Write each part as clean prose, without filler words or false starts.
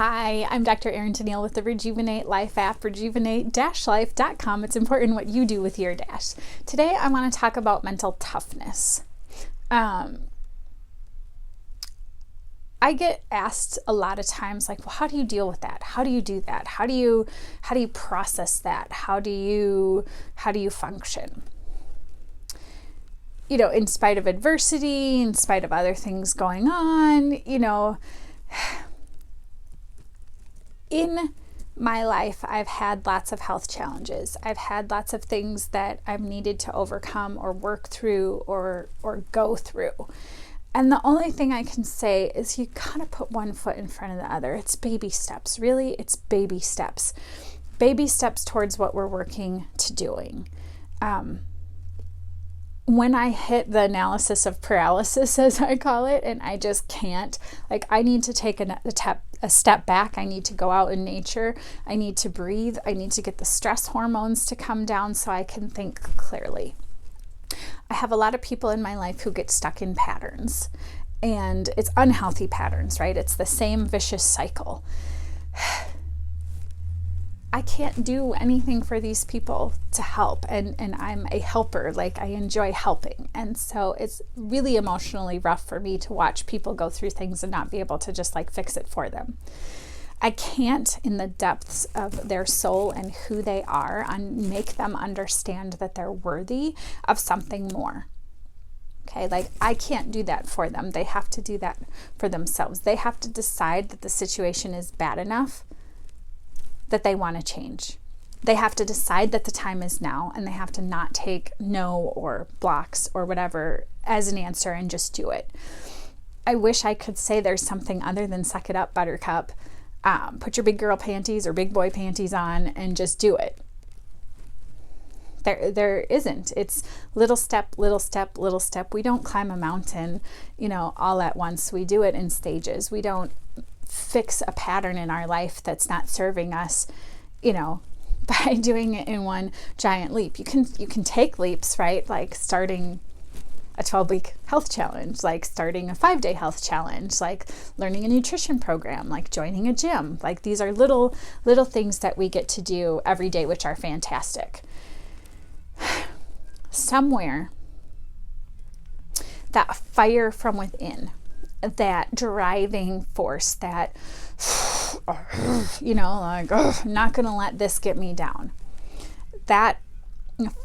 Hi, I'm Dr. Erin Tennille with the Rejuvenate Life app, rejuvenate-life.com. It's important what you do with your dash. Today, I want to talk about mental toughness. I get asked a lot of times, like, well, how do you deal with that? How do you do that? How do you process that? How do you function? You know, in spite of adversity, in spite of other things going on, in my life, I've had lots of health challenges. I've had lots of things that I've needed to overcome or work through or go through. And the only thing I can say is you gotta put one foot in front of the other. It's baby steps. Really, it's baby steps. Baby steps towards what we're working to doing. When I hit the analysis of paralysis, as I call it, and I just can't, like, I need to take a step back. I need to go out in nature. I need to breathe. I need to get the stress hormones to come down so I can think clearly. I have a lot of people in my life who get stuck in patterns, and it's unhealthy patterns, right? It's the same vicious cycle. I can't do anything for these people to help, and I'm a helper. Like, I enjoy helping, and so it's really emotionally rough for me to watch people go through things and not be able to just like fix it for them. I can't, in the depths of their soul and who they are, make them understand that they're worthy of something more. Okay, like, I can't do that for them. They have to do that for themselves. They have to decide that the situation is bad enough that they want to change. They have to decide that the time is now, and they have to not take no or blocks or whatever as an answer and just do it. I wish I could say there's something other than suck it up, buttercup. Put your big girl panties or big boy panties on and just do it. There isn't. It's little step, little step, little step. We don't climb a mountain, all at once. We do it in stages. We don't fix a pattern in our life that's not serving us, by doing it in one giant leap. You can take leaps, right? Like starting a 12-week health challenge, like starting a 5-day health challenge, like learning a nutrition program, like joining a gym. Like, these are little things that we get to do every day, which are fantastic. Somewhere, that fire from within, that driving force, that, I'm not going to let this get me down. That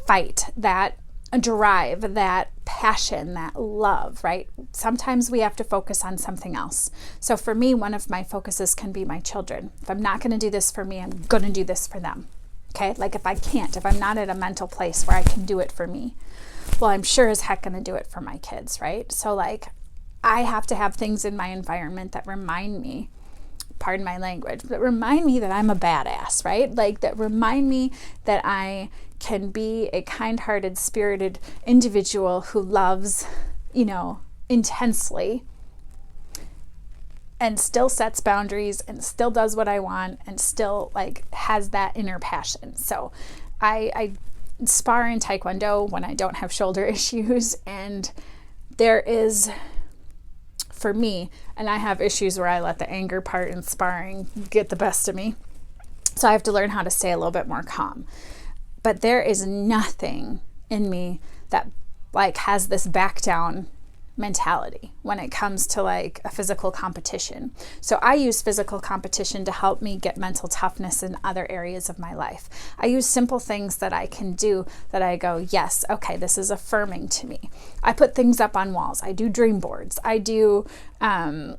fight, that drive, that passion, that love, right? Sometimes we have to focus on something else. So for me, one of my focuses can be my children. If I'm not going to do this for me, I'm going to do this for them. Okay? Like, if I'm not at a mental place where I can do it for me, well, I'm sure as heck going to do it for my kids, right? So, like, I have to have things in my environment that remind me, pardon my language, that remind me that I'm a badass, right? Like, that remind me that I can be a kind-hearted, spirited individual who loves, intensely, and still sets boundaries and still does what I want and still, like, has that inner passion. So I spar in Taekwondo when I don't have shoulder issues, and there is, for me, and I have issues where I let the anger part in sparring get the best of me. So I have to learn how to stay a little bit more calm. But there is nothing in me that, like, has this back down mentality when it comes to, like, a physical competition. So I use physical competition to help me get mental toughness in other areas of my life. I use simple things that I can do that I go, yes, okay, this is affirming to me. I put things up on walls. I do dream boards. I do have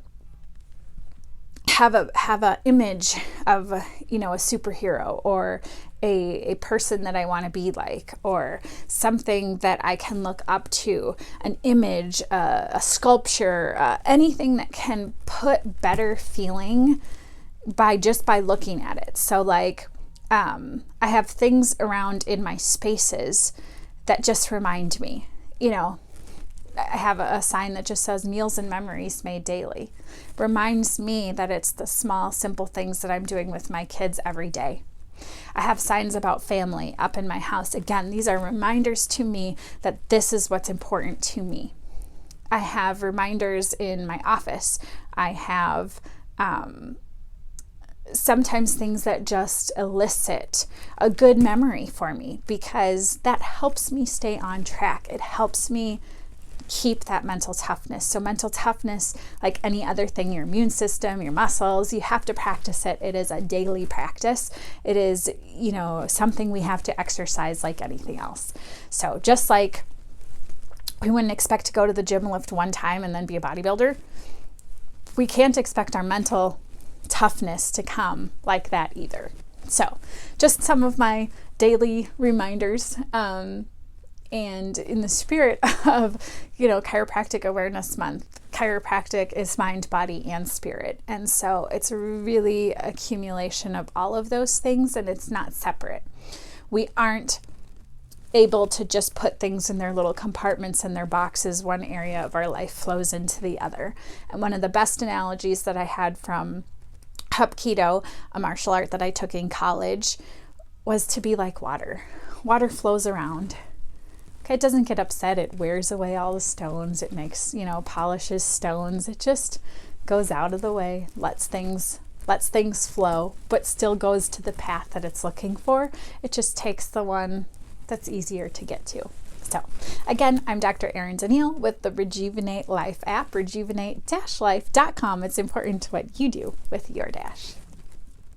a image of, a superhero or a person that I want to be like, or something that I can look up to, an image, a sculpture, anything that can put better feeling by looking at it. So, like, I have things around in my spaces that just remind me, I have a sign that just says meals and memories made daily. Reminds me that it's the small, simple things that I'm doing with my kids every day. I have signs about family up in my house. Again, these are reminders to me that this is what's important to me. I have reminders in my office. I have sometimes things that just elicit a good memory for me, because that helps me stay on track. It helps me keep that mental toughness. So mental toughness, like any other thing, your immune system, your muscles, you have to practice it. It is a daily practice. It is, something we have to exercise like anything else. So just like we wouldn't expect to go to the gym and lift one time and then be a bodybuilder, we can't expect our mental toughness to come like that either. So just some of my daily reminders, and in the spirit of, Chiropractic Awareness Month. Chiropractic is mind, body, and spirit. And so it's really accumulation of all of those things, and it's not separate. We aren't able to just put things in their little compartments in their boxes. One area of our life flows into the other. And one of the best analogies that I had from Hapkido, a martial art that I took in college, was to be like water. Water flows around. Okay, it doesn't get upset. It wears away all the stones. It makes, polishes stones. It just goes out of the way, lets things flow, but still goes to the path that it's looking for. It just takes the one that's easier to get to. So again, I'm Dr. Erin Daniel with the Rejuvenate Life app, rejuvenate-life.com. It's important to what you do with your dash.